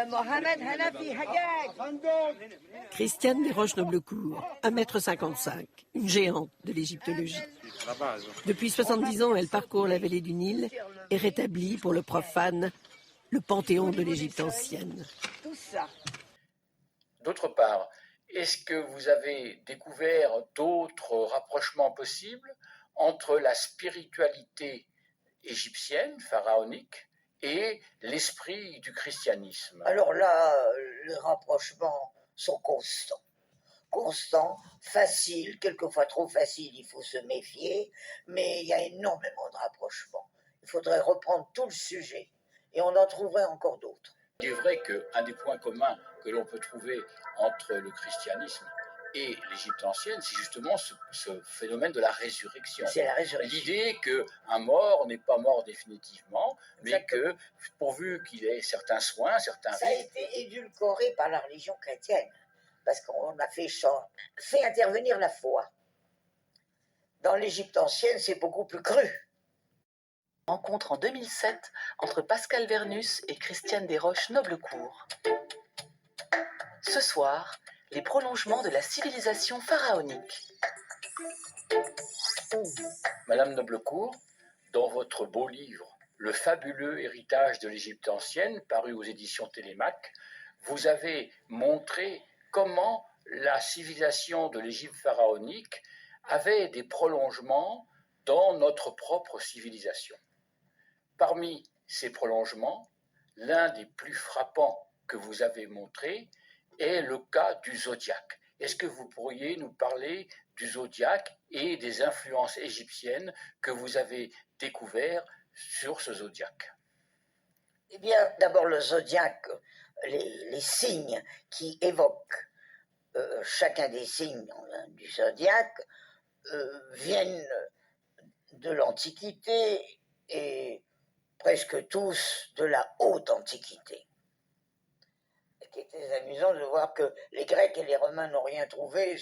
Mohamed Hanafi Hagag. Christiane Desroches-Noblecourt, 1,55 m, une géante de l'égyptologie. Depuis 70 ans, elle parcourt la vallée du Nil et rétablit pour le profane le panthéon de l'Égypte ancienne. D'autre part, est-ce que vous avez découvert d'autres rapprochements possibles entre la spiritualité égyptienne, pharaonique, et l'esprit du christianisme? Alors là, les rapprochements sont constants. Constants, faciles, quelquefois trop faciles, il faut se méfier, mais il y a énormément de rapprochements. Il faudrait reprendre tout le sujet, et on en trouverait encore d'autres. Il est vrai qu'un des points communs que l'on peut trouver entre le christianisme et l'Égypte ancienne, c'est justement ce phénomène de la résurrection. C'est la résurrection. L'idée qu'un mort n'est pas mort définitivement, mais Exactement. que pourvu qu'il ait certains soins, certains Ça a été édulcoré par la religion chrétienne, parce qu'on a fait intervenir la foi. Dans l'Égypte ancienne, c'est beaucoup plus cru. Rencontre en 2007 entre Pascal Vernus et Christiane Desroches-Noblecourt. Ce soir, les prolongements de la civilisation pharaonique. Madame Noblecourt, dans votre beau livre « Le fabuleux héritage de l'Égypte ancienne », paru aux éditions Télémaque, vous avez montré comment la civilisation de l'Égypte pharaonique avait des prolongements dans notre propre civilisation. Parmi ces prolongements, l'un des plus frappants que vous avez montré est le cas du zodiaque. Est-ce que vous pourriez nous parler du zodiaque et des influences égyptiennes que vous avez découvertes sur ce zodiaque? Eh bien, d'abord le zodiaque, les signes qui évoquent chacun des signes du zodiaque viennent de l'Antiquité et presque tous de la haute Antiquité. Il était amusant de voir que les Grecs et les Romains n'ont rien trouvé,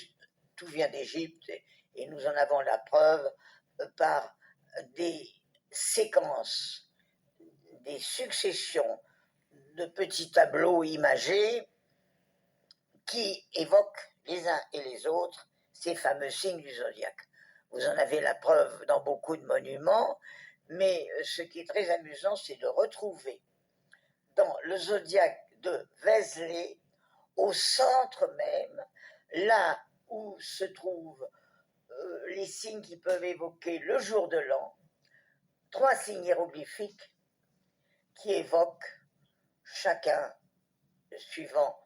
tout vient d'Égypte, et nous en avons la preuve par des séquences, des successions de petits tableaux imagés qui évoquent les uns et les autres ces fameux signes du zodiaque. Vous en avez la preuve dans beaucoup de monuments, mais ce qui est très amusant, c'est de retrouver dans le zodiaque de Vézelay, au centre même, là où se trouvent les signes qui peuvent évoquer le jour de l'an, 3 signes hiéroglyphiques qui évoquent chacun, suivant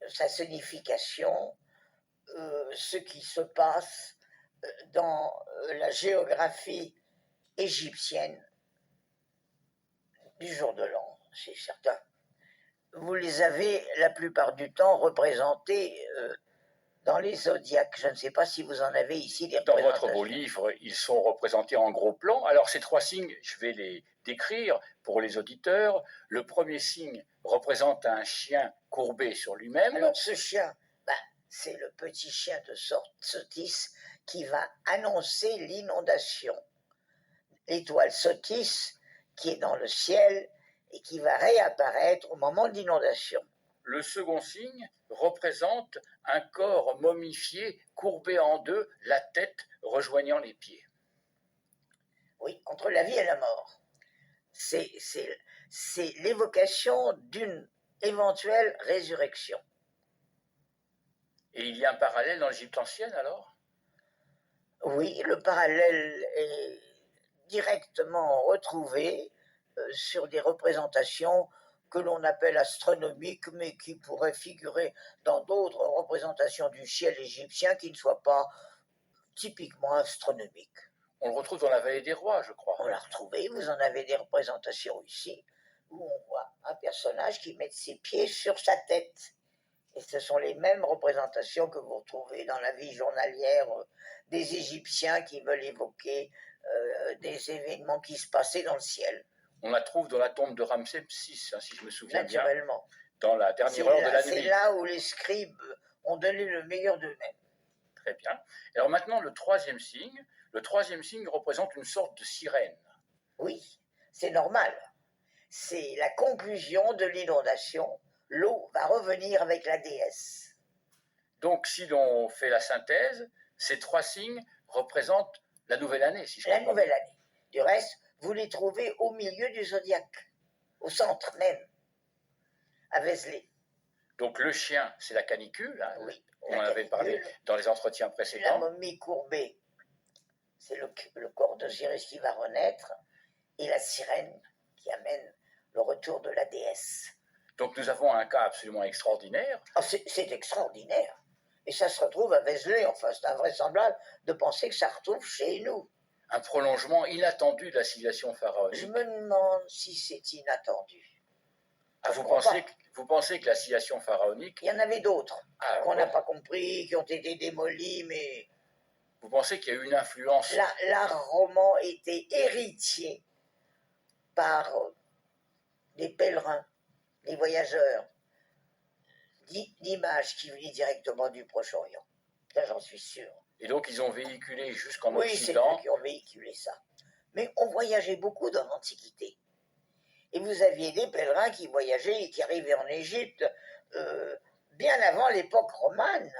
sa signification, ce qui se passe dans la géographie égyptienne du jour de l'an, c'est certain. Vous les avez la plupart du temps représentés dans les zodiaques. Je ne sais pas si vous en avez ici des représentations. Dans votre beau livre, ils sont représentés en gros plan. Alors ces 3 signes, je vais les décrire pour les auditeurs. Le premier signe représente un chien courbé sur lui-même. Alors ce chien, c'est le petit chien de Sotis qui va annoncer l'inondation. L'étoile Sotis qui est dans le ciel et qui va réapparaître au moment de l'inondation. Le second signe représente un corps momifié courbé en deux, la tête rejoignant les pieds. Oui, entre la vie et la mort. C'est l'évocation d'une éventuelle résurrection. Et il y a un parallèle dans l'Égypte ancienne alors? Oui, le parallèle est directement retrouvé sur des représentations que l'on appelle astronomiques, mais qui pourraient figurer dans d'autres représentations du ciel égyptien qui ne soient pas typiquement astronomiques. On le retrouve dans la vallée des rois, je crois. On l'a retrouvé, vous en avez des représentations ici, où on voit un personnage qui met ses pieds sur sa tête. Et ce sont les mêmes représentations que vous retrouvez dans la vie journalière des Égyptiens qui veulent évoquer des événements qui se passaient dans le ciel. On la trouve dans la tombe de Ramsès VI, si je me souviens naturellement. Bien, dans la dernière heure de la nuit. C'est là où les scribes ont donné le meilleur d'eux-mêmes. Très bien. Alors maintenant, le troisième signe représente une sorte de sirène. Oui, c'est normal. c'est la conclusion de l'inondation. L'eau va revenir avec la déesse. Donc, si l'on fait la synthèse, ces 3 signes représentent la nouvelle année, si je comprends. La nouvelle année. Du reste, vous les trouvez au milieu du zodiaque, au centre même, à Vézelay. Donc, le chien, c'est la canicule, hein, Oui, on en avait parlé dans les entretiens La précédents. momie courbée, c'est le corps d'Osiris qui va renaître, et la sirène qui amène le retour de la déesse. Donc, nous avons un cas absolument extraordinaire. Oh, c'est extraordinaire. Et ça se retrouve à Vézelay. Enfin, c'est invraisemblable de penser que ça retrouve chez nous. Un prolongement inattendu de la civilisation pharaonique. Je me demande si c'est inattendu. Ah, vous pensez que la civilisation pharaonique... Il y en avait d'autres qu'on bon. n'a pas compris, qui ont été démolis, mais... Vous pensez qu'il y a eu une influence... L'art roman était héritier par des pèlerins, des voyageurs, d'images qui venaient directement du Proche-Orient. Ça, j'en suis sûr. Et donc, ils ont véhiculé jusqu'en Oui, c'est Occident. eux qui ont véhiculé ça. Mais on voyageait beaucoup dans l'Antiquité. Et vous aviez des pèlerins qui voyageaient et qui arrivaient en Égypte bien avant l'époque romane.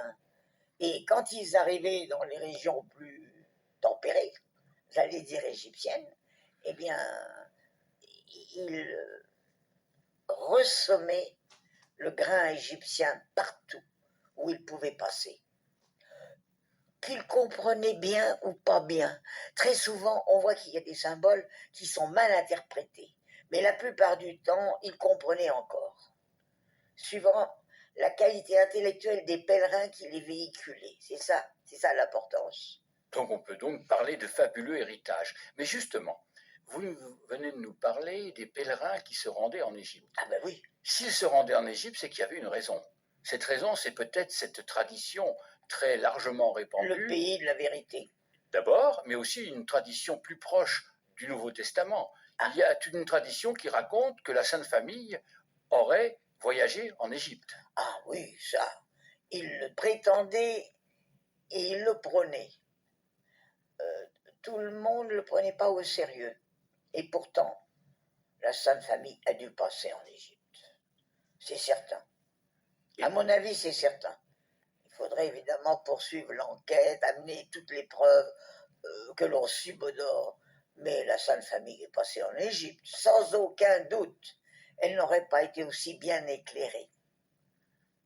Et quand ils arrivaient dans les régions plus tempérées, j'allais dire égyptiennes, eh bien, ils ressemaient le grain égyptien partout où ils pouvaient passer. Qu'ils comprenaient bien ou pas bien. Très souvent, on voit qu'il y a des symboles qui sont mal interprétés. Mais la plupart du temps, ils comprenaient encore. Suivant la qualité intellectuelle des pèlerins qui les véhiculaient. C'est ça l'importance. Donc on peut donc parler de fabuleux héritage. Mais justement, vous venez de nous parler des pèlerins qui se rendaient en Égypte. Ah ben oui. S'ils se rendaient en Égypte, c'est qu'il y avait une raison. Cette raison, c'est peut-être cette tradition très largement répandue. Le pays de la vérité. D'abord, mais aussi une tradition plus proche du Nouveau Testament. Il y a toute une tradition qui raconte que la Sainte Famille aurait voyagé en Égypte. Ah oui, ça. Il le prétendait et il le prônait. Tout le monde ne le prenait pas au sérieux. Et pourtant, la Sainte Famille a dû passer en Égypte. C'est certain. À mon avis, c'est certain. Il faudrait évidemment poursuivre l'enquête, amener toutes les preuves que l'on subodore. Mais la Sainte Famille est passée en Égypte, sans aucun doute. Elle n'aurait pas été aussi bien éclairée.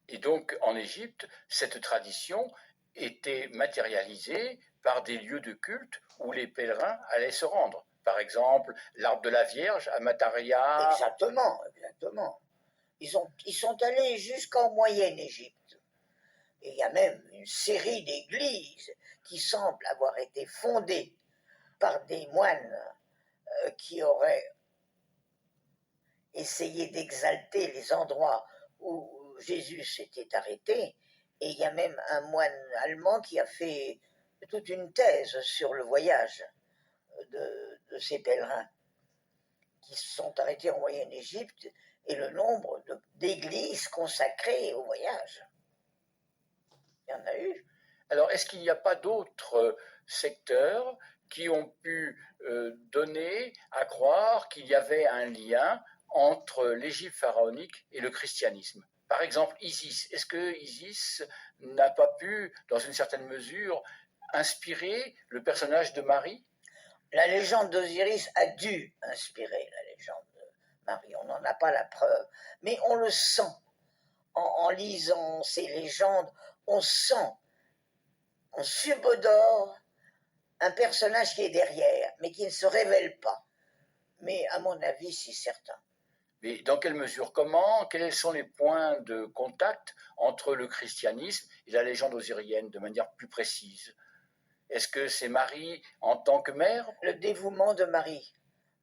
Et donc, en Égypte, cette tradition était matérialisée par des lieux de culte où les pèlerins allaient se rendre. Par exemple, l'arbre de la Vierge à Mataria. Exactement. Ils sont allés jusqu'en Moyenne-Égypte. Et il y a même une série d'églises qui semblent avoir été fondées par des moines qui auraient essayé d'exalter les endroits où Jésus s'était arrêté. Et il y a même un moine allemand qui a fait toute une thèse sur le voyage de ces pèlerins qui se sont arrêtés en Moyenne-Égypte et le nombre d'églises consacrées au voyage. Il y en a eu. Alors, est-ce qu'il n'y a pas d'autres secteurs qui ont pu donner à croire qu'il y avait un lien entre l'Égypte pharaonique et le christianisme? Par exemple, Isis. Est-ce que Isis n'a pas pu, dans une certaine mesure, inspirer le personnage de Marie? La légende d'Osiris a dû inspirer la légende de Marie. On n'en a pas la preuve. Mais on le sent. En lisant ces légendes, on sent, on subodore un personnage qui est derrière, mais qui ne se révèle pas. Mais à mon avis, c'est certain. Mais dans quelle mesure? Comment? Quels sont les points de contact entre le christianisme et la légende osirienne de manière plus précise? Est-ce que c'est Marie en tant que mère? Le dévouement de Marie.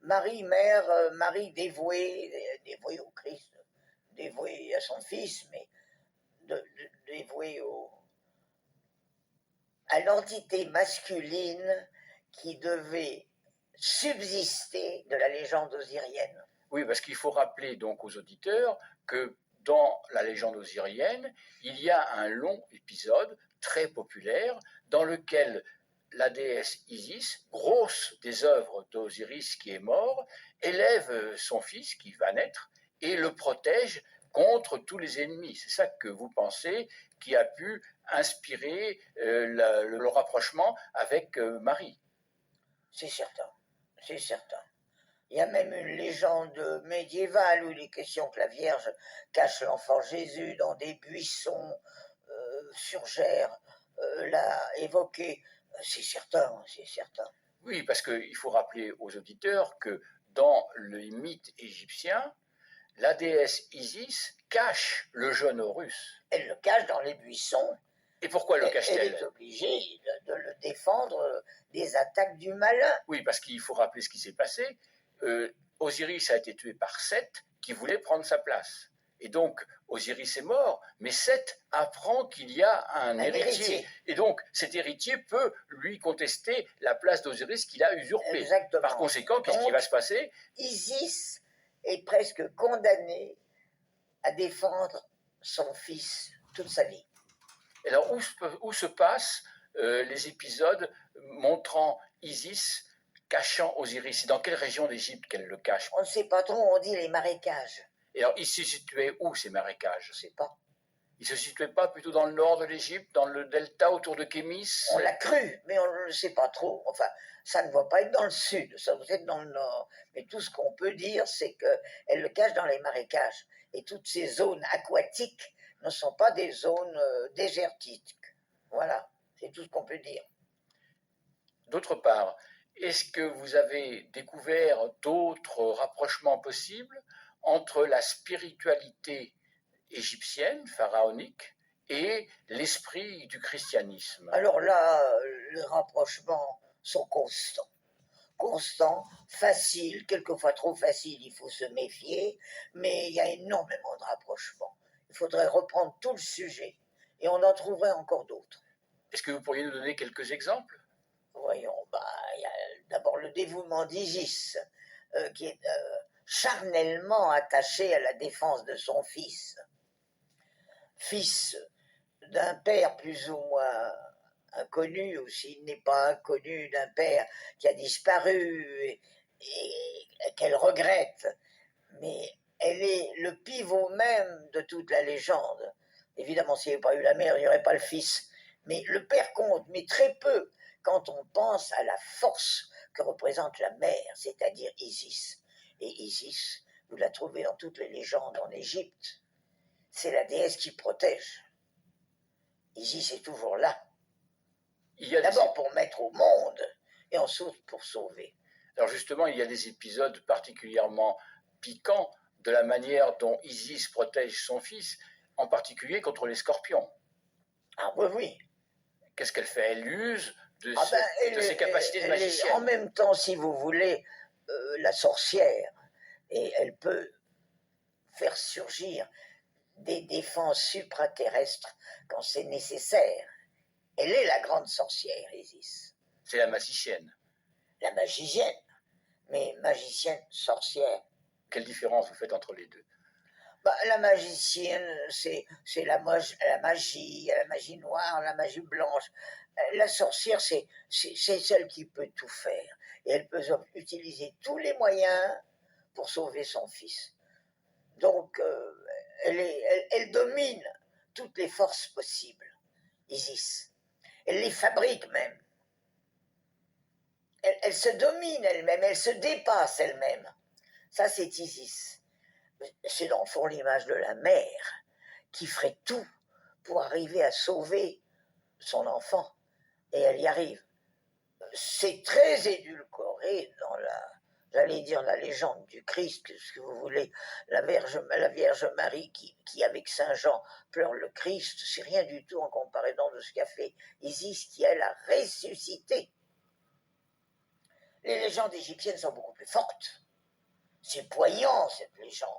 Marie, mère, Marie dévouée au Christ, dévouée à son fils, mais dévouée à l'entité masculine qui devait subsister de la légende osirienne. Oui, parce qu'il faut rappeler donc aux auditeurs que dans la légende osirienne, il y a un long épisode très populaire dans lequel la déesse Isis, grosse des œuvres d'Osiris qui est mort, élève son fils qui va naître et le protège contre tous les ennemis. C'est ça que vous pensez qui a pu inspirer le rapprochement avec Marie. C'est certain, c'est certain. Il y a même une légende médiévale où il est question que la Vierge cache l'enfant Jésus dans des buissons, Surgère l'a évoqué. C'est certain, c'est certain. Oui, parce qu'il faut rappeler aux auditeurs que dans les mythes égyptiens, la déesse Isis cache le jeune Horus. Elle le cache dans les buissons. Et pourquoi le cache-t-elle? Elle est obligée de le défendre des attaques du malin. Oui, parce qu'il faut rappeler ce qui s'est passé. Osiris a été tué par Seth qui voulait prendre sa place. Et donc, Osiris est mort, mais Seth apprend qu'il y a un héritier. Et donc, cet héritier peut lui contester la place d'Osiris qu'il a usurpée. Exactement. Par conséquent, qu'est-ce qui va se passer? Isis est presque condamnée à défendre son fils toute sa vie. Et alors, où se passent les épisodes montrant Isis cachant Osiris? C'est dans quelle région d'Égypte qu'elle le cache? On ne sait pas trop, on dit les marécages. Et alors, ils se situaient où, ces marécages? Je ne sais pas. Ils ne se situaient pas plutôt dans le nord de l'Égypte, dans le delta autour de Kémis? On l'a cru, mais on ne le sait pas trop. Enfin, ça ne doit pas être dans le sud, ça doit être dans le nord. Mais tout ce qu'on peut dire, c'est qu'elle le cache dans les marécages. Et toutes ces zones aquatiques ne sont pas des zones désertiques. Voilà, c'est tout ce qu'on peut dire. D'autre part, est-ce que vous avez découvert d'autres rapprochements possibles entre la spiritualité égyptienne, pharaonique, et l'esprit du christianisme? Alors là, les rapprochements sont constants. Constants, faciles, quelquefois trop faciles, il faut se méfier, mais il y a énormément de rapprochements. Il faudrait reprendre tout le sujet, et on en trouverait encore d'autres. Est-ce que vous pourriez nous donner quelques exemples? Voyons, il y a d'abord le dévouement d'Isis, qui est charnellement attaché à la défense de son fils. Fils d'un père plus ou moins inconnu, ou s'il n'est pas inconnu, d'un père qui a disparu et qu'elle regrette. Mais elle est le pivot même de toute la légende. Évidemment, s'il n'y avait pas eu la mère, il n'y aurait pas le fils. Mais le père compte, mais très peu, quand on pense à la force que représente la mère, c'est-à-dire Isis. Et Isis, vous la trouvez dans toutes les légendes en Égypte. C'est la déesse qui protège. Isis est toujours là. D'abord pour mettre au monde, et ensuite pour sauver. Alors justement, il y a des épisodes particulièrement piquants de la manière dont Isis protège son fils, en particulier contre les scorpions. Ah oui, oui. Qu'est-ce qu'elle fait? Elle use de ses capacités de magicienne. En même temps, si vous voulez, la sorcière, et elle peut faire surgir des défenses supraterrestres quand c'est nécessaire. Elle est la grande sorcière, Isis. C'est la magicienne. La magicienne, mais magicienne, sorcière. Quelle différence vous faites entre les deux? La magicienne, c'est la magie, la magie noire, la magie blanche. La sorcière, c'est celle qui peut tout faire. Et elle peut utiliser tous les moyens pour sauver son fils. Donc, elle domine toutes les forces possibles, Isis. Elle les fabrique même. Elle se domine elle-même, elle se dépasse elle-même. Ça, c'est Isis. C'est dans le fond l'image de la mère qui ferait tout pour arriver à sauver son enfant. Et elle y arrive. C'est très édulcoré dans j'allais dire la légende du Christ, ce que vous voulez, la Vierge Marie qui avec Saint Jean pleure le Christ, c'est rien du tout en comparaison de ce qu'a fait Isis qui, elle, a ressuscité. Les légendes égyptiennes sont beaucoup plus fortes. C'est poignant, cette légende.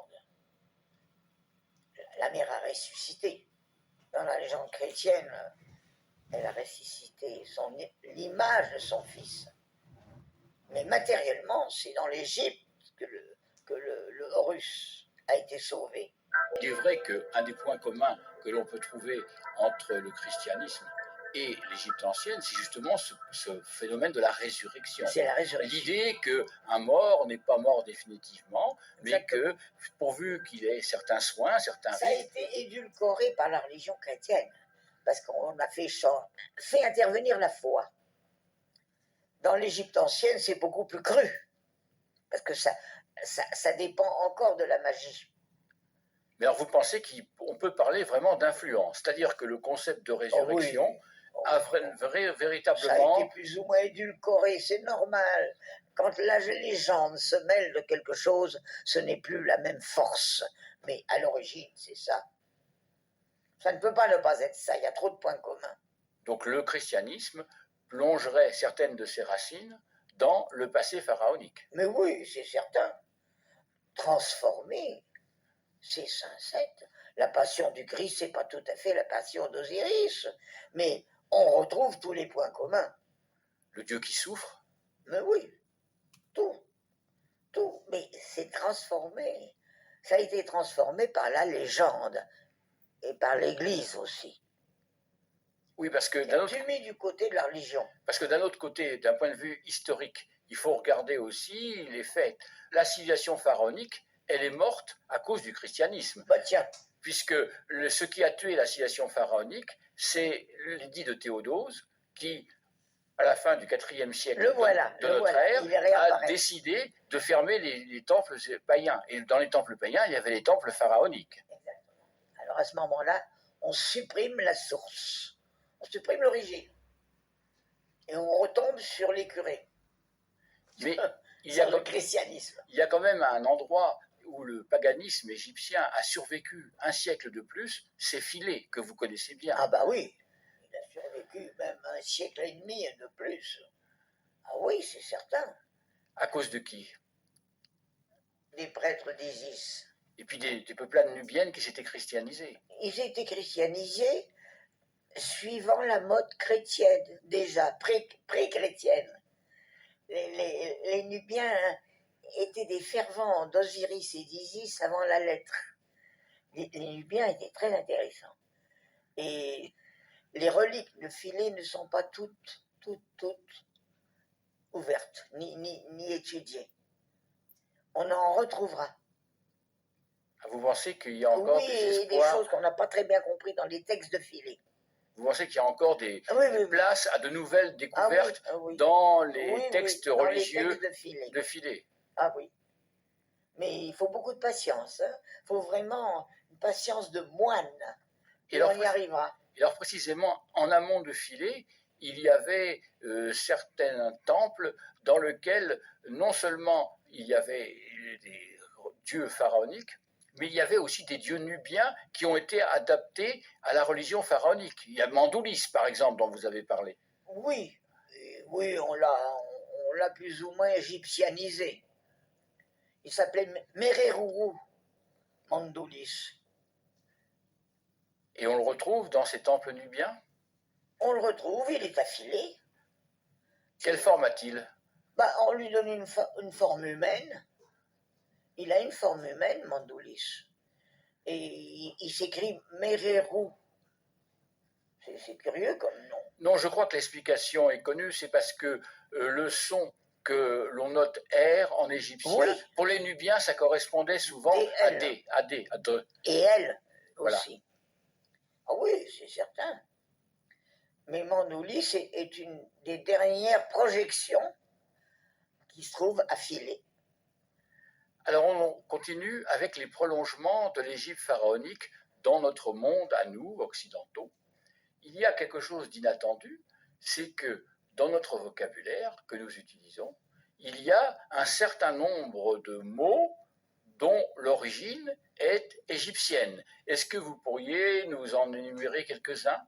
La mère a ressuscité. Dans la légende chrétienne, elle a ressuscité l'image de son fils. Mais matériellement, c'est dans l'Égypte que le Horus a été sauvé. Il est vrai qu'un des points communs que l'on peut trouver entre le christianisme Et l'Égypte ancienne, c'est justement ce phénomène de la résurrection. C'est la résurrection. L'idée qu'un mort n'est pas mort définitivement, mais Exactement. que pourvu qu'il ait certains soins, certains Ça a rites, été édulcoré par la religion chrétienne, parce qu'on a fait intervenir la foi. Dans l'Égypte ancienne, c'est beaucoup plus cru, parce que ça dépend encore de la magie. mais alors vous pensez qu'on peut parler vraiment d'influence, c'est-à-dire que le concept de résurrection a Ça a véritablement... été plus ou moins édulcoré, c'est normal. Quand la légende se mêle de quelque chose, ce n'est plus la même force. Mais à l'origine, c'est ça. Ça ne peut pas ne pas être ça, il y a trop de points communs. Donc le christianisme plongerait certaines de ses racines dans le passé pharaonique. Mais oui, c'est certain. Transformer ces Saint-Sept. La passion du Christ, c'est pas tout à fait la passion d'Osiris, mais on retrouve tous les points communs. Le Dieu qui souffre, Mais oui, tout, mais c'est transformé. Ça a été transformé par la légende et par l'Église aussi. oui, parce que Tu mis du côté de la religion. Parce que d'un autre côté, d'un point de vue historique, il faut regarder aussi les faits. La civilisation pharaonique, elle est morte à cause du christianisme. Bah tiens. Puisque ce qui a tué la civilisation pharaonique, c'est l'édit de Théodose, qui, à la fin du IVe siècle de notre ère, a décidé de fermer les temples païens. Et dans les temples païens, il y avait les temples pharaoniques. Exactement. Alors à ce moment-là, on supprime la source. On supprime l'origine. Et on retombe sur les curés. Mais il y a le christianisme. Il y a quand même un endroit où le paganisme égyptien a survécu un siècle de plus, c'est Philae, que vous connaissez bien. Ah bah oui, il a survécu même un siècle et demi de plus. Ah oui, c'est certain. À cause de qui? Des prêtres d'Isis. Et puis des peuplades nubiennes qui s'étaient christianisées. Ils étaient christianisés suivant la mode chrétienne, déjà, pré-chrétienne. Les Nubiens étaient des fervents d'Osiris et d'Isis avant la lettre. Les Nubiens étaient très intéressants. Et les reliques de Philae ne sont pas toutes ouvertes, ni étudiées. On en retrouvera. Vous pensez qu'il y a encore des espoirs? Des choses qu'on n'a pas très bien compris dans les textes de Philae. Vous pensez qu'il y a encore des places à de nouvelles découvertes dans les textes religieux de Philae? Ah oui. Mais il faut beaucoup de patience. Il faut vraiment une patience de moine. Et on y arrivera. Et alors précisément, en amont de Philae, il y avait certains temples dans lesquels non seulement il y avait des dieux pharaoniques, mais il y avait aussi des dieux nubiens qui ont été adaptés à la religion pharaonique. Il y a Mandoulis, par exemple, dont vous avez parlé. Oui, on l'a plus ou moins égyptianisé. Il s'appelait Mererourou, Mandoulis. Et on le retrouve dans ces temples nubiens? On le retrouve, il est affilé. Quelle forme a-t-il? On lui donne une forme humaine. Il a une forme humaine, Mandoulis. Et il s'écrit Mererou. C'est curieux comme nom. Non, je crois que l'explication est connue, c'est parce que le son que l'on note R en égyptien, pour les Nubiens, ça correspondait souvent à D, à D. Et L aussi. Ah oui, c'est certain. Mais Mandoulis est une des dernières projections qui se trouve à Philae. Alors on continue avec les prolongements de l'Égypte pharaonique dans notre monde, à nous, occidentaux. Il y a quelque chose d'inattendu, c'est que dans notre vocabulaire que nous utilisons, il y a un certain nombre de mots dont l'origine est égyptienne. Est-ce que vous pourriez nous en énumérer quelques-uns?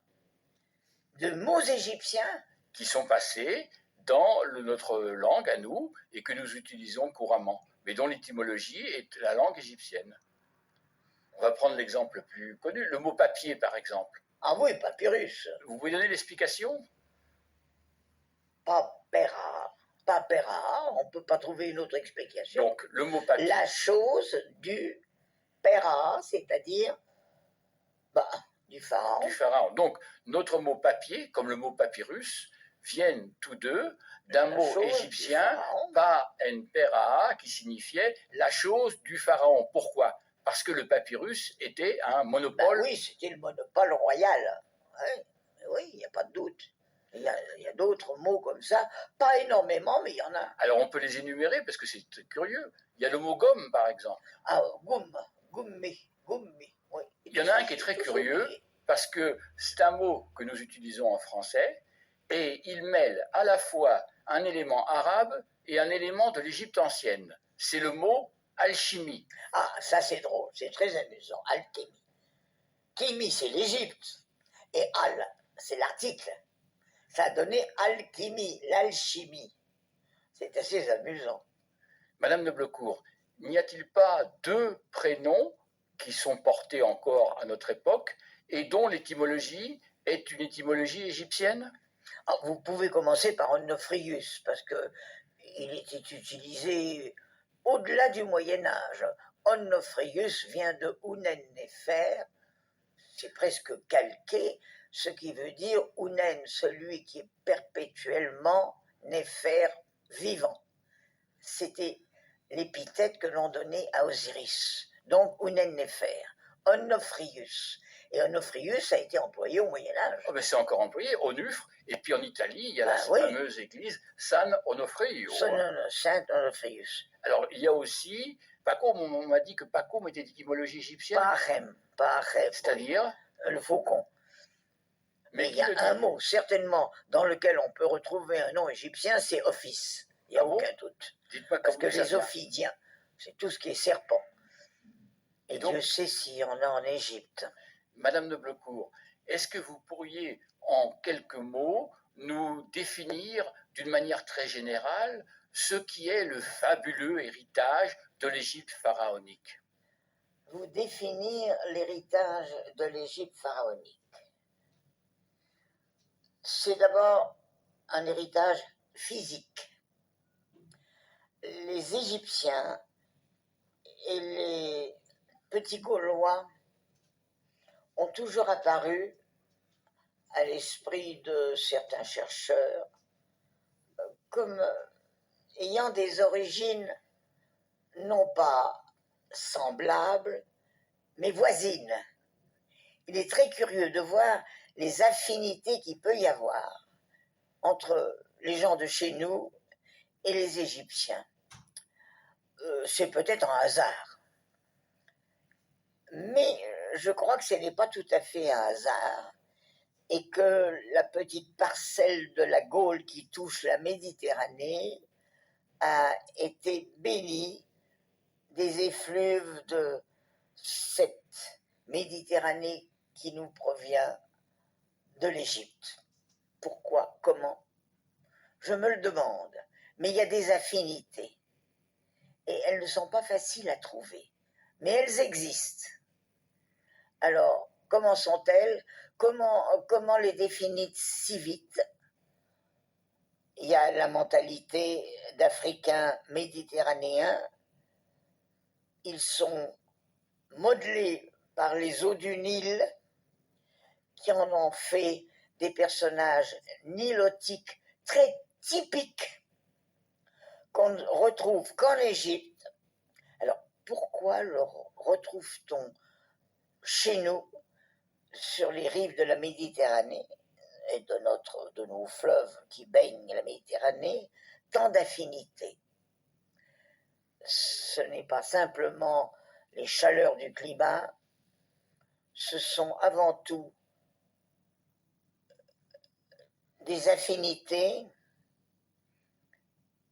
De mots égyptiens qui sont passés dans notre langue à nous et que nous utilisons couramment, mais dont l'étymologie est la langue égyptienne. On va prendre l'exemple le plus connu, le mot papier par exemple. Ah oui, papyrus. Vous pouvez donner l'explication? Papera, on ne peut pas trouver une autre explication. Donc, le mot papier. La chose du pera, c'est-à-dire du pharaon. Du pharaon. Donc, notre mot papier, comme le mot papyrus, viennent tous deux d'un mot égyptien, pa-en-pera, qui signifiait la chose du pharaon. Pourquoi? Parce que le papyrus était un monopole. Oui, c'était le monopole royal. Oui, il n'y a pas de doute. Il y a d'autres mots comme ça, pas énormément, mais il y en a. Alors on peut les énumérer parce que c'est curieux. Il y a le mot gomme, par exemple. Ah, gummi, oui. Il y en a un qui est très curieux parce que c'est un mot que nous utilisons en français et il mêle à la fois un élément arabe et un élément de l'Égypte ancienne. C'est le mot alchimie. Ah, ça c'est drôle, c'est très amusant. Alchimie. Chimie, c'est l'Égypte. Et al, c'est l'article. Ça a donné alchimie, l'alchimie. C'est assez amusant. Madame de Blecourt, n'y a-t-il pas deux prénoms qui sont portés encore à notre époque et dont l'étymologie est une étymologie égyptienne? Vous pouvez commencer par Onofrius, parce qu'il était utilisé au-delà du Moyen-Âge. Onofrius vient de Ounen-Néfer, c'est presque calqué, ce qui veut dire Ounen, celui qui est perpétuellement, Néfer, vivant. C'était l'épithète que l'on donnait à Osiris. Donc Ounen-Néfer, Onofrius. Et Onofrius a été employé au Moyen-Âge. Oh, mais c'est encore employé, Onufre, et puis en Italie, il y a la fameuse église San Onofrio. Saint Onofrius. Alors, il y a aussi, Pacôme, on m'a dit que Pacôme était d'étymologie égyptienne. Pachem, c'est-à-dire le faucon. Mais il y a un mot, certainement, dans lequel on peut retrouver un nom égyptien, c'est Ophis. Il n'y a aucun doute. Parce que les Ophidiens, c'est tout ce qui est serpent. Et donc, Dieu sait s'il y en a en Égypte. Madame de Blecourt, est-ce que vous pourriez, en quelques mots, nous définir d'une manière très générale ce qui est le fabuleux héritage de l'Égypte pharaonique? Vous définir l'héritage de l'Égypte pharaonique. C'est d'abord un héritage physique. Les Égyptiens et les petits Gaulois ont toujours apparu à l'esprit de certains chercheurs comme ayant des origines non pas semblables, mais voisines. Il est très curieux de voir les affinités qu'il peut y avoir entre les gens de chez nous et les Égyptiens. C'est peut-être un hasard. Mais je crois que ce n'est pas tout à fait un hasard et que la petite parcelle de la Gaule qui touche la Méditerranée a été bénie des effluves de cette Méditerranée qui nous provient de l'Égypte. Pourquoi? Comment? Je me le demande. Mais il y a des affinités. Et elles ne sont pas faciles à trouver. Mais elles existent. Alors, comment sont-elles? Comment les définir si vite? Il y a la mentalité d'Africains méditerranéens. Ils sont modelés par les eaux du Nil, qui en ont fait des personnages nilotiques très typiques qu'on ne retrouve qu'en Égypte. Alors, pourquoi le retrouve-t-on chez nous, sur les rives de la Méditerranée et de nos fleuves qui baignent la Méditerranée, tant d'affinités? Ce n'est pas simplement les chaleurs du climat, ce sont avant tout des affinités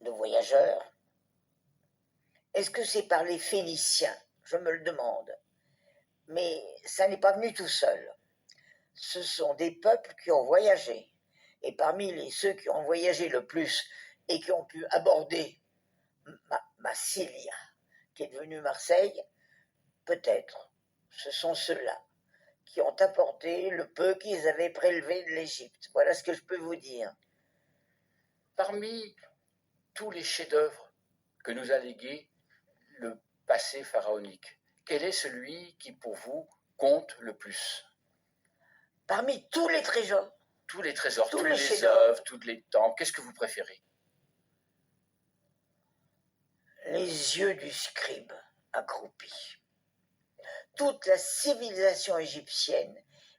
de voyageurs. Est-ce que c'est par les Phéniciens? Je me le demande. Mais ça n'est pas venu tout seul. Ce sont des peuples qui ont voyagé. Et parmi ceux qui ont voyagé le plus et qui ont pu aborder Massilia, qui est devenue Marseille, peut-être, ce sont ceux-là qui ont apporté le peu qu'ils avaient prélevé de l'Égypte. Voilà ce que je peux vous dire. Parmi tous les chefs-d'œuvre que nous a légués le passé pharaonique, quel est celui qui, pour vous, compte le plus? Parmi tous les trésors, Tous les trésors, Tous toutes les les chefs-d'œuvre. œuvres, tous les temples, qu'est-ce que vous préférez? les yeux du scribe accroupi. Toute la civilisation égyptienne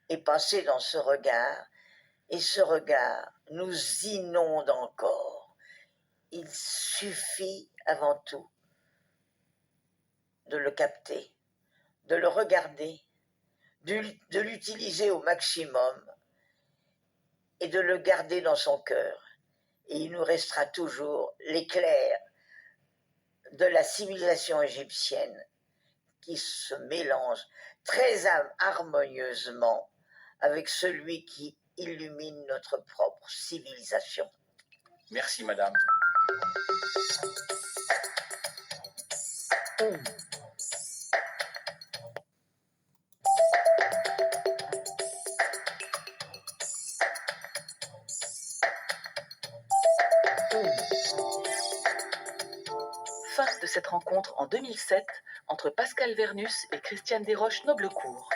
est passée dans ce regard, et ce regard nous inonde encore. Il suffit avant tout de le capter, de le regarder, de l'utiliser au maximum et de le garder dans son cœur. Et il nous restera toujours l'éclair de la civilisation égyptienne qui se mélange très harmonieusement avec celui qui illumine notre propre civilisation. Merci, madame. Fin de cette rencontre en 2007 entre Pascal Vernus et Christiane Desroches Noblecourt.